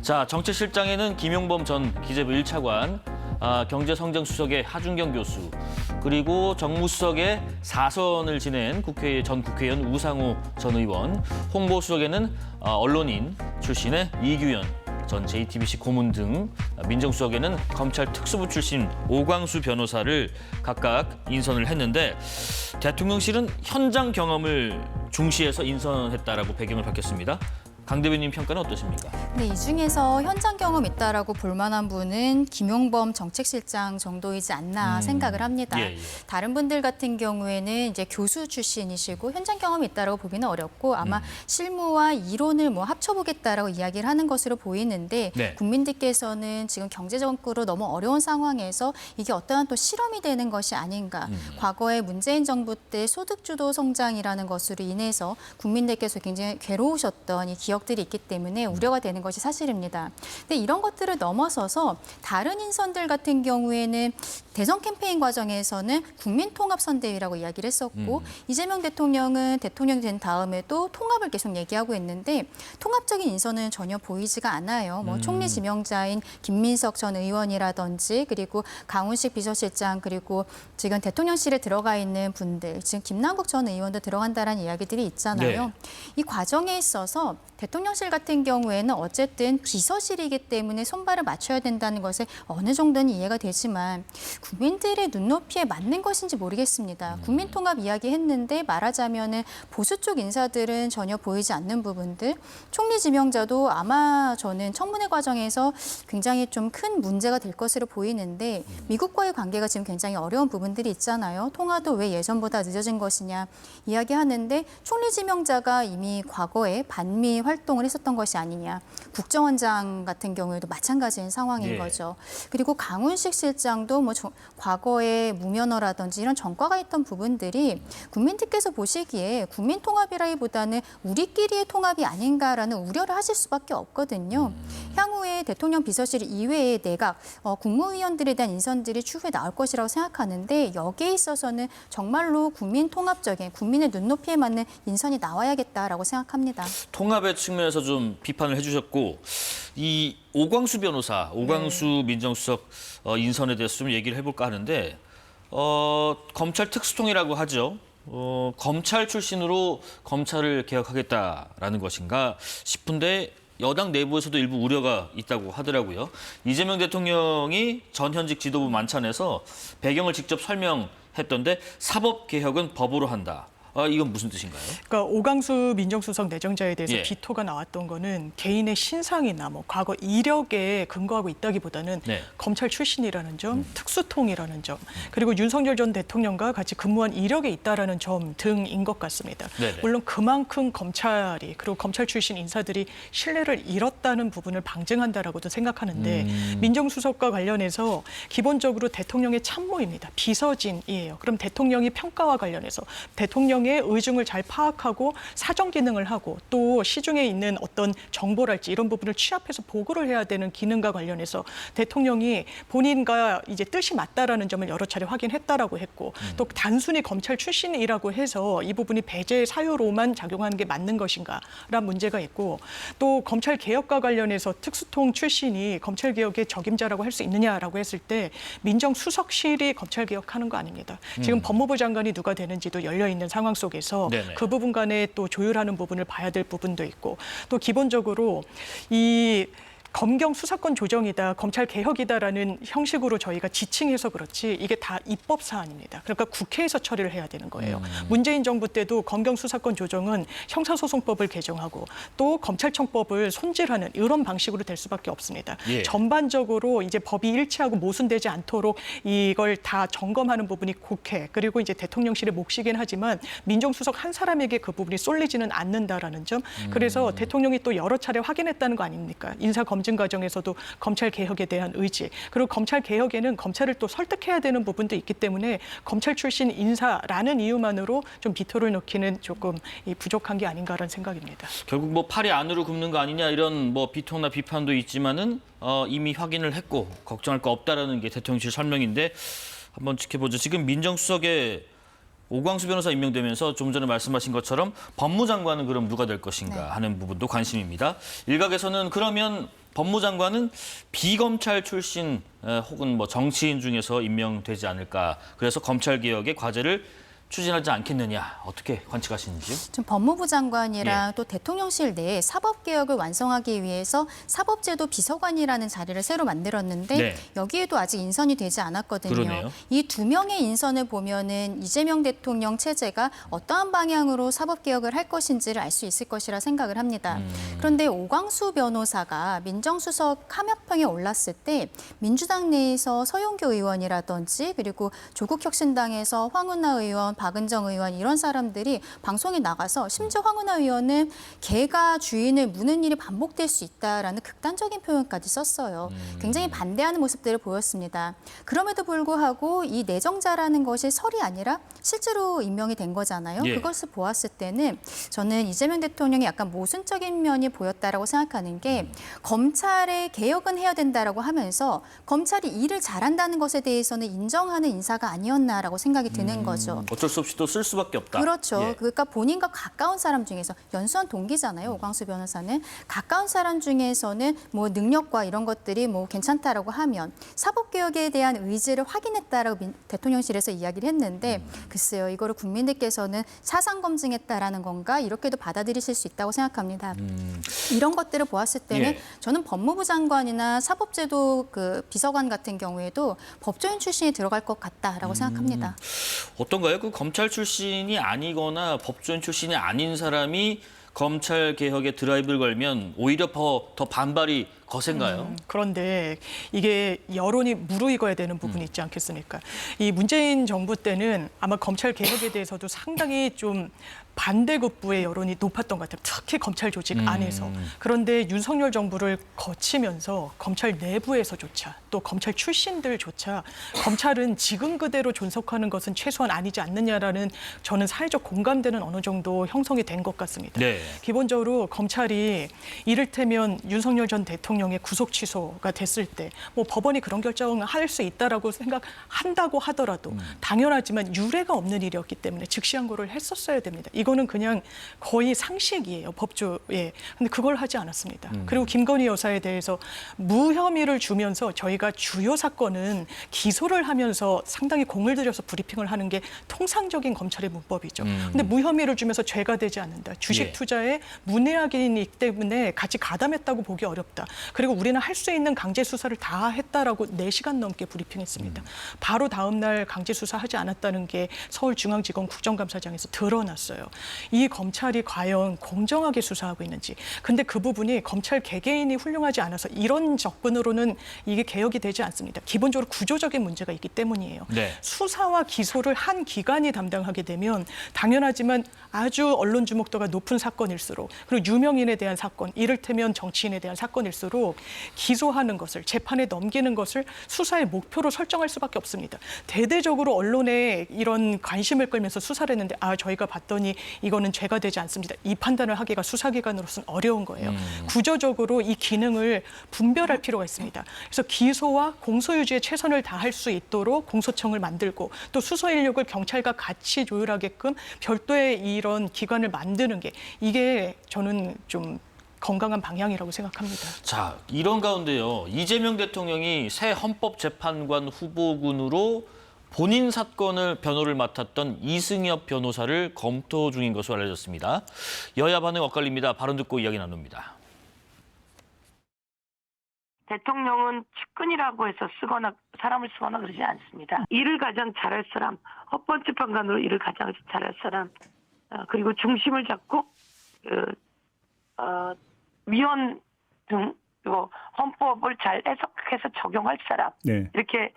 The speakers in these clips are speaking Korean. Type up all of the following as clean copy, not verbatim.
자, 정책실장에는 김용범 전 기재부 1차관, 경제성장수석의 하준경 교수, 그리고 정무수석의 4선을 지낸 전 국회의원 우상호 전 의원, 홍보수석에는 언론인 출신의 이규현 전 JTBC 고문 등, 민정수석에는 검찰 특수부 출신 오광수 변호사를 각각 인선을 했는데, 대통령실은 현장 경험을 중시해서 인선했다라고 배경을 밝혔습니다. 강 대변인 평가는 어떠십니까? 네, 이 중에서 현장 경험 있다라고 볼 만한 분은 김용범 정책실장 정도이지 않나 생각을 합니다. 예. 다른 분들 같은 경우에는 이제 교수 출신이시고 현장 경험이 있다라고 보기는 어렵고 아마 실무와 이론을 합쳐보겠다라고 이야기를 하는 것으로 보이는데 네. 국민들께서는 지금 경제적으로 너무 어려운 상황에서 이게 어떠한 또 실험이 되는 것이 아닌가. 과거에 문재인 정부 때 소득주도 성장이라는 것으로 인해서 국민들께서 굉장히 괴로우셨던 이 기억들이 있기 때문에 우려가 되는 것이 사실입니다. 근데 이런 것들을 넘어서서 다른 인선들 같은 경우에는 대선 캠페인 과정에서는 국민통합선대위라고 이야기를 했었고 이재명 대통령은 대통령이 된 다음에도 통합을 계속 얘기하고 있는데 통합적인 인선은 전혀 보이지가 않아요. 총리 지명자인 김민석 전 의원이라든지 그리고 강훈식 비서실장 그리고 지금 대통령실에 들어가 있는 분들 지금 김남국 전 의원도 들어간다라는 이야기들이 있잖아요. 네. 이 과정에 있어서 대통령실 같은 경우에는 어쨌든 비서실이기 때문에 손발을 맞춰야 된다는 것에 어느 정도는 이해가 되지만 국민들의 눈높이에 맞는 것인지 모르겠습니다. 국민통합 이야기했는데 말하자면은 보수 쪽 인사들은 전혀 보이지 않는 부분들, 총리 지명자도 아마 저는 청문회 과정에서 굉장히 좀 큰 문제가 될 것으로 보이는데 미국과의 관계가 지금 굉장히 어려운 부분들이 있잖아요. 통화도 왜 예전보다 늦어진 것이냐 이야기하는데 총리 지명자가 이미 과거에 반미 활동을 했었던 것이 아니냐. 국정원장 같은 경우에도 마찬가지인 상황인 거죠. 그리고 강훈식 실장도 과거에 무면허라든지 이런 전과가 있던 부분들이 국민들께서 보시기에 국민통합이라기보다는 우리끼리의 통합이 아닌가라는 우려를 하실 수밖에 없거든요. 향후에 대통령 비서실 이외의 내각, 국무위원들에 대한 인선들이 추후에 나올 것이라고 생각하는데 여기에 있어서는 정말로 국민통합적인 국민의 눈높이에 맞는 인선이 나와야겠다라고 생각합니다. 통합의 측면에서 좀 비판을 해주셨고, 이 오광수 변호사, 오광수 민정수석 인선에 대해서 좀 얘기를 해볼까 하는데, 검찰 특수통이라고 하죠. 검찰 출신으로 검찰을 개혁하겠다라는 것인가 싶은데 여당 내부에서도 일부 우려가 있다고 하더라고요. 이재명 대통령이 전 현직 지도부 만찬에서 배경을 직접 설명했던데 사법개혁은 법으로 한다. 이건 무슨 뜻인가요? 그러니까 오광수 민정수석 내정자에 대해서 예. 비토가 나왔던 거는 개인의 신상이나 과거 이력에 근거하고 있다기보다는 네. 검찰 출신이라는 점, 특수통이라는 점, 그리고 윤석열 전 대통령과 같이 근무한 이력에 있다라는 점 등인 것 같습니다. 네네. 물론 그만큼 검찰이 그리고 검찰 출신 인사들이 신뢰를 잃었다는 부분을 방증한다라고도 생각하는데 민정수석과 관련해서 기본적으로 대통령의 참모입니다. 비서진이에요. 그럼 대통령이 평가와 관련해서 대통령의 의중을 잘 파악하고 사정 기능을 하고 또 시중에 있는 어떤 정보랄지 이런 부분을 취합해서 보고를 해야 되는 기능과 관련해서 대통령이 본인과 이제 뜻이 맞다라는 점을 여러 차례 확인했다라고 했고 또 단순히 검찰 출신이라고 해서 이 부분이 배제 사유로만 작용하는 게 맞는 것인가라는 문제가 있고 또 검찰 개혁과 관련해서 특수통 출신이 검찰 개혁의 적임자라고 할 수 있느냐라고 했을 때 민정수석실이 검찰 개혁하는 거 아닙니다. 지금 법무부 장관이 누가 되는지도 열려 있는 상황 속에서 네네. 그 부분 간에 또 조율하는 부분을 봐야 될 부분도 있고 또 기본적으로 이 검경 수사권 조정이다, 검찰 개혁이다라는 형식으로 저희가 지칭해서 그렇지 이게 다 입법 사안입니다. 그러니까 국회에서 처리를 해야 되는 거예요. 문재인 정부 때도 검경 수사권 조정은 형사소송법을 개정하고 또 검찰청법을 손질하는 이런 방식으로 될 수밖에 없습니다. 예. 전반적으로 이제 법이 일치하고 모순되지 않도록 이걸 다 점검하는 부분이 국회 그리고 이제 대통령실의 몫이긴 하지만 민정수석 한 사람에게 그 부분이 쏠리지는 않는다라는 점. 그래서 대통령이 또 여러 차례 확인했다는 거 아닙니까? 인사 검증 과정에서도 검찰 개혁에 대한 의지 그리고 검찰 개혁에는 검찰을 또 설득해야 되는 부분도 있기 때문에 검찰 출신 인사라는 이유만으로 좀 비토를 놓기는 조금 부족한 게 아닌가라는 생각입니다. 결국 팔이 안으로 굽는 거 아니냐 이런 비통나 비판도 있지만은 이미 확인을 했고 걱정할 거 없다라는 게 대통령실 설명인데 한번 지켜보죠. 지금 민정수석에 오광수 변호사 임명되면서 좀 전에 말씀하신 것처럼 법무장관은 그럼 누가 될 것인가 하는 부분도 관심입니다. 일각에서는 그러면 법무장관은 비검찰 출신 혹은 뭐 정치인 중에서 임명되지 않을까. 그래서 검찰 개혁의 과제를 추진하지 않겠느냐. 어떻게 관측하시는지요? 지금 법무부 장관이랑 예. 또 대통령실 내에 사법개혁을 완성하기 위해서 사법제도 비서관이라는 자리를 새로 만들었는데 네. 여기에도 아직 인선이 되지 않았거든요. 그러네요. 이 두 명의 인선을 보면은 이재명 대통령 체제가 어떠한 방향으로 사법개혁을 할 것인지를 알 수 있을 것이라 생각을 합니다. 그런데 오광수 변호사가 민정수석 함야평에 올랐을 때 민주당 내에서 서용교 의원이라든지 그리고 조국혁신당에서 황운하 의원, 박은정 의원 이런 사람들이 방송에 나가서 심지어 황운하 의원은 개가 주인을 무는 일이 반복될 수 있다라는 극단적인 표현까지 썼어요. 굉장히 반대하는 모습들을 보였습니다. 그럼에도 불구하고 이 내정자라는 것이 설이 아니라 실제로 임명이 된 거잖아요. 예. 그것을 보았을 때는 저는 이재명 대통령이 약간 모순적인 면이 보였다라고 생각하는 게 검찰의 개혁은 해야 된다라고 하면서 검찰이 일을 잘한다는 것에 대해서는 인정하는 인사가 아니었나라고 생각이 드는 거죠. 어쩔 수 없이 또 쓸 수밖에 없다. 그렇죠. 예. 그러니까 본인과 가까운 사람 중에서 연수원 동기잖아요. 오광수 변호사는 가까운 사람 중에서는 뭐 능력과 이런 것들이 뭐 괜찮다라고 하면 사법개혁에 대한 의지를 확인했다라고 대통령실에서 이야기를 했는데 글쎄요, 이거를 국민들께서는 사상 검증했다라는 건가 이렇게도 받아들이실 수 있다고 생각합니다. 이런 것들을 보았을 때는 예. 저는 법무부 장관이나 사법제도 그 비서관 같은 경우에도 법조인 출신이 들어갈 것 같다라고 생각합니다. 어떤가요? 그 검찰 출신이 아니거나 법조인 출신이 아닌 사람이 검찰 개혁에 드라이브를 걸면 오히려 더 반발이 거센가요? 그런데 이게 여론이 무르익어야 되는 부분이 있지 않겠습니까? 이 문재인 정부 때는 아마 검찰 개혁에 대해서도 상당히 좀 반대급부의 여론이 높았던 것 같아요. 특히 검찰 조직 안에서. 그런데 윤석열 정부를 거치면서 검찰 내부에서조차 또 검찰 출신들조차 검찰은 지금 그대로 존속하는 것은 최소한 아니지 않느냐라는 저는 사회적 공감대는 어느 정도 형성이 된 것 같습니다. 네. 기본적으로 검찰이 이를테면 윤석열 전 대통령의 구속 취소가 됐을 때 뭐 법원이 그런 결정을 할 수 있다라고 생각한다고 하더라도 당연하지만 유례가 없는 일이었기 때문에 즉시항고를 했었어야 됩니다. 이거는 그냥 거의 상식이에요, 법조에. 근데 그걸 하지 않았습니다. 그리고 김건희 여사에 대해서 무혐의를 주면서 저희가 주요 사건은 기소를 하면서 상당히 공을 들여서 브리핑을 하는 게 통상적인 검찰의 문법이죠. 근데 무혐의를 주면서 죄가 되지 않는다. 주식 예. 투자에 문해악이기 때문에 같이 가담했다고 보기 어렵다. 그리고 우리는 할 수 있는 강제 수사를 다 했다라고 4시간 넘게 브리핑했습니다. 바로 다음 날 강제 수사하지 않았다는 게 서울중앙지검 국정감사장에서 드러났어요. 이 검찰이 과연 공정하게 수사하고 있는지. 근데 그 부분이 검찰 개개인이 훌륭하지 않아서 이런 접근으로는 이게 개혁이 되지 않습니다. 기본적으로 구조적인 문제가 있기 때문이에요. 네. 수사와 기소를 한 기관이 담당하게 되면 당연하지만 아주 언론 주목도가 높은 사건일수록 그리고 유명인에 대한 사건, 이를테면 정치인에 대한 사건일수록 기소하는 것을 재판에 넘기는 것을 수사의 목표로 설정할 수밖에 없습니다. 대대적으로 언론에 이런 관심을 끌면서 수사를 했는데 저희가 봤더니 이거는 죄가 되지 않습니다. 이 판단을 하기가 수사기관으로서는 어려운 거예요. 구조적으로 이 기능을 분별할 필요가 있습니다. 그래서 기소와 공소유지에 최선을 다할 수 있도록 공소청을 만들고 또 수사 인력을 경찰과 같이 조율하게끔 별도의 이런 기관을 만드는 게 이게 저는 좀 건강한 방향이라고 생각합니다. 자, 이런 가운데요. 이재명 대통령이 새 헌법재판관 후보군으로 본인 사건을 변호를 맡았던 이승엽 변호사를 검토 중인 것으로 알려졌습니다. 여야 반응 엇갈립니다. 발언 듣고 이야기 나눕니다. 대통령은 측근이라고 해서 쓰거나 사람을 쓰거나 그러지 않습니다. 일을 가장 잘할 사람, 헌법재판관으로 일을 가장 잘할 사람, 그리고 중심을 잡고 위원 등 그리고 헌법을 잘 해석해서 적용할 사람 네. 이렇게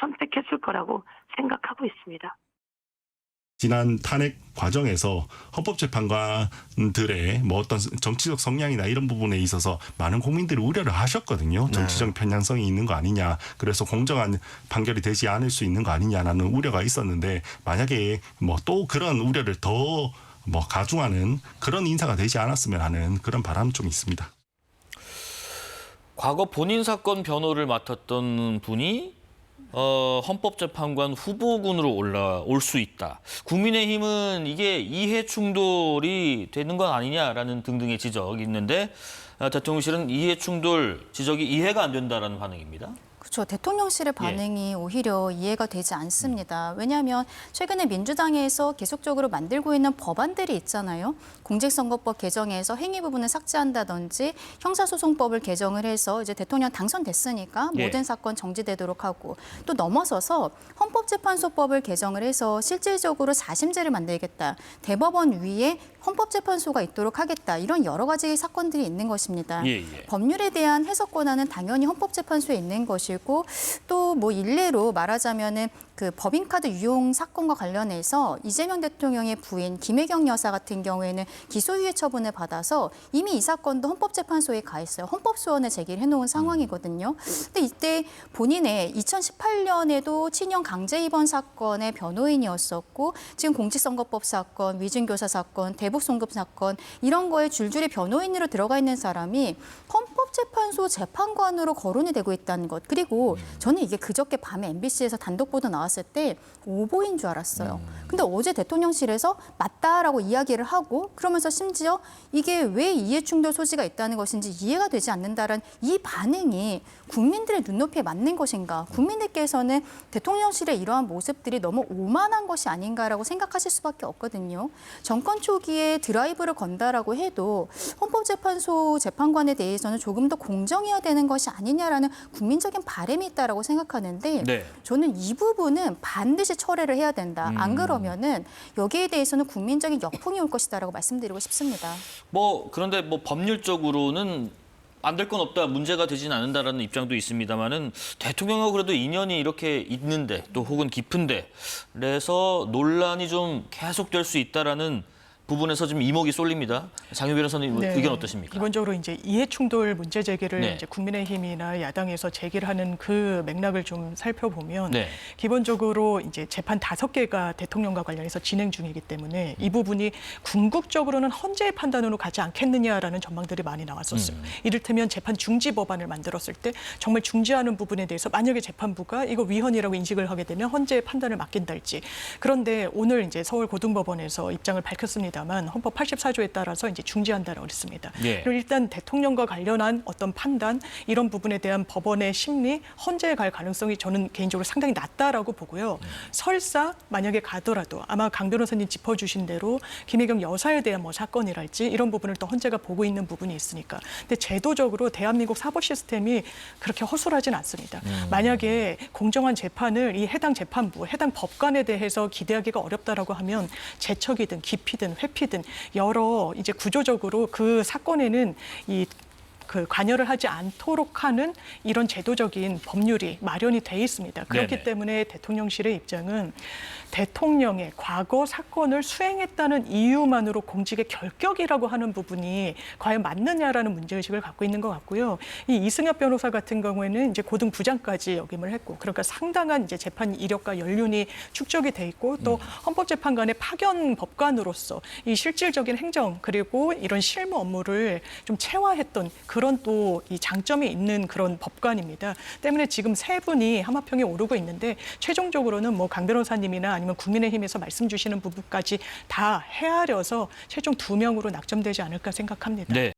선택했을 거라고 생각하고 있습니다. 지난 탄핵 과정에서 헌법재판관들의 뭐 어떤 정치적 성향이나 이런 부분에 있어서 많은 국민들이 우려를 하셨거든요. 정치적 편향성이 있는 거 아니냐. 그래서 공정한 판결이 되지 않을 수 있는 거 아니냐라는 우려가 있었는데 만약에 뭐 또 그런 우려를 더 가중하는 그런 인사가 되지 않았으면 하는 그런 바람은 좀 있습니다. 과거 본인 사건 변호를 맡았던 분이 헌법재판관 후보군으로 올라올 수 있다. 국민의힘은 이게 이해 충돌이 되는 건 아니냐라는 등등의 지적이 있는데 대통령실은 이해충돌 지적이 이해가 안 된다라는 반응입니다. 그렇죠. 대통령실의 반응이 오히려 이해가 되지 않습니다. 왜냐하면 최근에 민주당에서 계속적으로 만들고 있는 법안들이 있잖아요. 공직선거법 개정에서 행위 부분을 삭제한다든지 형사소송법을 개정을 해서 이제 대통령 당선됐으니까 예. 모든 사건 정지되도록 하고 또 넘어서서 헌법재판소법을 개정을 해서 실질적으로 사심제를 만들겠다. 대법원 위에 헌법재판소가 있도록 하겠다. 이런 여러 가지 사건들이 있는 것입니다. 예, 예. 법률에 대한 해석 권한은 당연히 헌법재판소에 있는 것이고 또 뭐 일례로 말하자면은 그 법인카드 유용 사건과 관련해서 이재명 대통령의 부인 김혜경 여사 같은 경우에는 기소유예 처분을 받아서 이미 이 사건도 헌법재판소에 가 있어요. 헌법소원을 제기를 해놓은 상황이거든요. 근데 이때 본인의 2018년에도 친형 강제 입원 사건의 변호인이었었고 지금 공직선거법 사건, 위증교사 사건, 대북송금 사건 이런 거에 줄줄이 변호인으로 들어가 있는 사람이 헌법재판소 재판관으로 거론이 되고 있다는 것. 그리고 저는 이게 그저께 밤에 MBC에서 단독 보도 나왔을 때 오보인 줄 알았어요. 근데 어제 대통령실에서 맞다라고 이야기를 하고 그러면서 심지어 이게 왜 이해충돌 소지가 있다는 것인지 이해가 되지 않는다라는 이 반응이 국민들의 눈높이에 맞는 것인가. 국민들께서는 대통령실의 이러한 모습들이 너무 오만한 것이 아닌가라고 생각하실 수밖에 없거든요. 정권 초기에 드라이브를 건다라고 해도 헌법재판소 재판관에 대해서는 조금 더 공정해야 되는 것이 아니냐라는 국민적인 바람이 있다라고 생각하는데 네. 저는 이 부분은 반드시 철회를 해야 된다. 안 그러면은 여기에 대해서는 국민적인 역풍이 올 것이다라고 말씀드리고 싶습니다. 그런데 법률적으로는 안 될 건 없다, 문제가 되진 않는다라는 입장도 있습니다만은 대통령하고 그래도 인연이 이렇게 있는데 또 혹은 깊은데 그래서 논란이 좀 계속될 수 있다라는 부분에서 좀 이목이 쏠립니다. 장유 변호사님 네. 의견 어떠십니까? 기본적으로 이제 이해충돌 문제 제기를 네. 이제 국민의힘이나 야당에서 제기를 하는 그 맥락을 좀 살펴보면 네. 기본적으로 이제 재판 5개가 대통령과 관련해서 진행 중이기 때문에 이 부분이 궁극적으로는 헌재의 판단으로 가지 않겠느냐라는 전망들이 많이 나왔었어요. 이를테면 재판 중지 법안을 만들었을 때 정말 중지하는 부분에 대해서 만약에 재판부가 이거 위헌이라고 인식을 하게 되면 헌재의 판단을 맡긴다 할지. 그런데 오늘 이제 서울고등법원에서 입장을 밝혔습니다. 헌법 84조에 따라서 이제 중지한다라고 했습니다. 예. 그리고 일단 대통령과 관련한 어떤 판단 이런 부분에 대한 법원의 심리 헌재에 갈 가능성이 저는 개인적으로 상당히 낮다라고 보고요. 설사 만약에 가더라도 아마 강 변호사님 짚어주신 대로 김혜경 여사에 대한 뭐 사건이랄지 이런 부분을 또 헌재가 보고 있는 부분이 있으니까. 근데 제도적으로 대한민국 사법 시스템이 그렇게 허술하진 않습니다. 만약에 공정한 재판을 이 해당 재판부, 해당 법관에 대해서 기대하기가 어렵다라고 하면 재척이든 기피든 회피든 여러 이제 구조적으로 그 사건에는 그 관여를 하지 않도록 하는 이런 제도적인 법률이 마련이 돼 있습니다. 그렇기 네네. 때문에 대통령실의 입장은 대통령의 과거 사건을 수행했다는 이유만으로 공직의 결격이라고 하는 부분이 과연 맞느냐라는 문제의식을 갖고 있는 것 같고요. 이 이승엽 변호사 같은 경우에는 이제 고등 부장까지 역임을 했고 그러니까 상당한 이제 재판 이력과 연륜이 축적이 돼 있고 또 헌법재판관의 파견 법관으로서 이 실질적인 행정 그리고 이런 실무 업무를 좀 체화했던 그런 또 이 장점이 있는 그런 법관입니다. 때문에 지금 세 분이 하마평에 오르고 있는데 최종적으로는 뭐 강 변호사님이나 아니면 국민의힘에서 말씀 주시는 부분까지 다 헤아려서 최종 2명으로 낙점되지 않을까 생각합니다. 네.